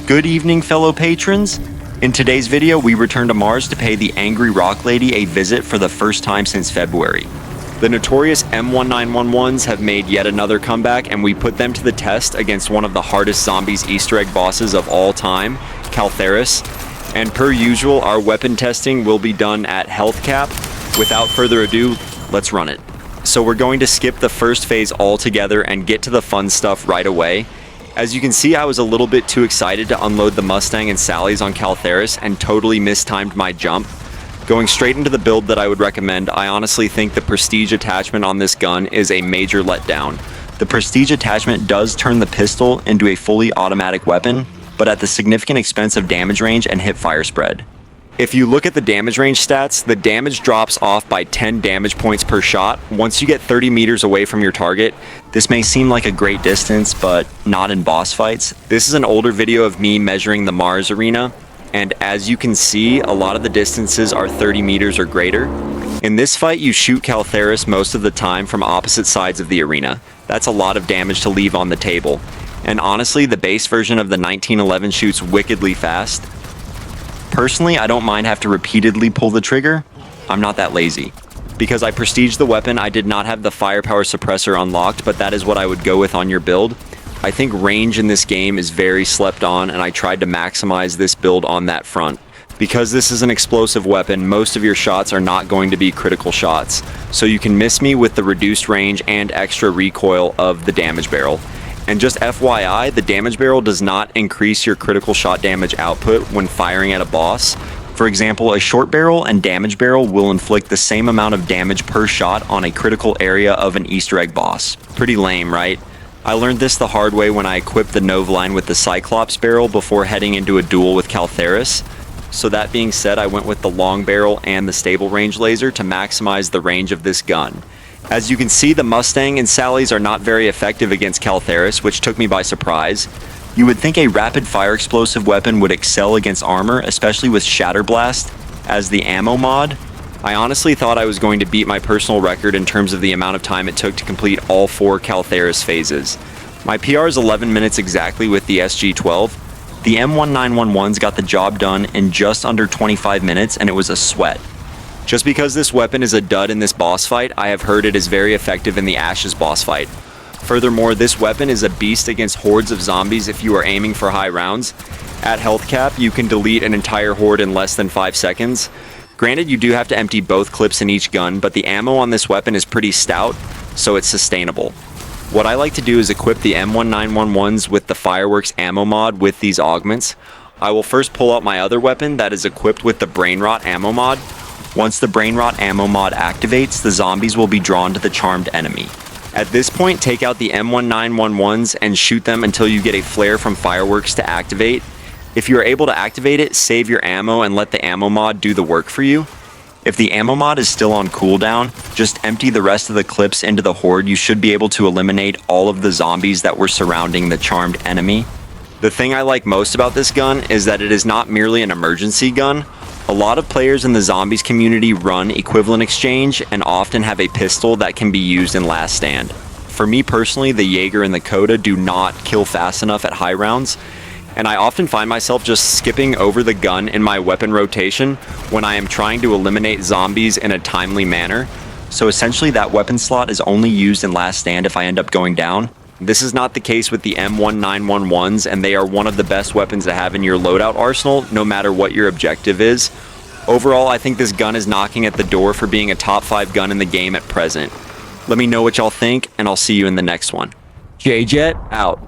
Good evening, fellow patrons. In today's video, we return to Mars to pay the Angry Rock Lady a visit for the first time since February. The notorious M1911s have made yet another comeback, and we put them to the test against one of the hardest zombies Easter egg bosses of all time, Caltheris. And per usual, our weapon testing will be done at health cap. Without further ado, let's run it. So we're going to skip the first phase altogether and get to the fun stuff right away. As you can see, I was a little bit too excited to unload the Mustang and Sally's on Caltheris and totally mistimed my jump. Going straight into the build that I would recommend, I honestly think the Prestige attachment on this gun is a major letdown. The Prestige attachment does turn the pistol into a fully automatic weapon, but at the significant expense of damage range and hip fire spread. If you look at the damage range stats, the damage drops off by 10 damage points per shot once you get 30 meters away from your target. This may seem like a great distance, but not in boss fights. This is an older video of me measuring the Mars arena, and as you can see, a lot of the distances are 30 meters or greater. In this fight, you shoot Caltheris most of the time from opposite sides of the arena. That's a lot of damage to leave on the table. And honestly, the base version of the 1911 shoots wickedly fast. Personally, I don't mind have to repeatedly pull the trigger. I'm not that lazy. Because I prestiged the weapon, I did not have the firepower suppressor unlocked, but that is what I would go with on your build. I think range in this game is very slept on, and I tried to maximize this build on that front. Because this is an explosive weapon, most of your shots are not going to be critical shots, so you can miss me with the reduced range and extra recoil of the damage barrel. And just FYI, the damage barrel does not increase your critical shot damage output when firing at a boss. For example, a short barrel and damage barrel will inflict the same amount of damage per shot on a critical area of an Easter egg boss. Pretty lame, right? I learned this the hard way when I equipped the Novaline with the Cyclops barrel before heading into a duel with Caltheris. So that being said, I went with the long barrel and the stable range laser to maximize the range of this gun. As you can see, the Mustang and Sally's are not very effective against Caltheris, which took me by surprise. You would think a rapid fire explosive weapon would excel against armor, especially with Shatter Blast as the ammo mod. I honestly thought I was going to beat my personal record in terms of the amount of time it took to complete all 4 Caltheris phases. My PR is 11 minutes exactly with the SG-12. The M1911s got the job done in just under 25 minutes, and it was a sweat. Just because this weapon is a dud in this boss fight, I have heard it is very effective in the Ashes boss fight. Furthermore, this weapon is a beast against hordes of zombies if you are aiming for high rounds. At health cap, you can delete an entire horde in less than 5 seconds. Granted, you do have to empty both clips in each gun, but the ammo on this weapon is pretty stout, so it's sustainable. What I like to do is equip the M1911s with the Fireworks ammo mod with these augments. I will first pull out my other weapon that is equipped with the Brain Rot ammo mod. Once the Brain Rot ammo mod activates, the zombies will be drawn to the charmed enemy. At this point, take out the M1911s and shoot them until you get a flare from Fireworks to activate. If you are able to activate it, save your ammo and let the ammo mod do the work for you. If the ammo mod is still on cooldown, just empty the rest of the clips into the horde. You should be able to eliminate all of the zombies that were surrounding the charmed enemy. The thing I like most about this gun is that it is not merely an emergency gun. A lot of players in the zombies community run equivalent exchange and often have a pistol that can be used in last stand. For me personally, the Jaeger and the Coda do not kill fast enough at high rounds, and I often find myself just skipping over the gun in my weapon rotation when I am trying to eliminate zombies in a timely manner. So essentially that weapon slot is only used in last stand if I end up going down. This is not the case with the M1911s, and they are one of the best weapons to have in your loadout arsenal, no matter what your objective is. Overall, I think this gun is knocking at the door for being a top 5 gun in the game at present. Let me know what y'all think, and I'll see you in the next one. J-Jet, out.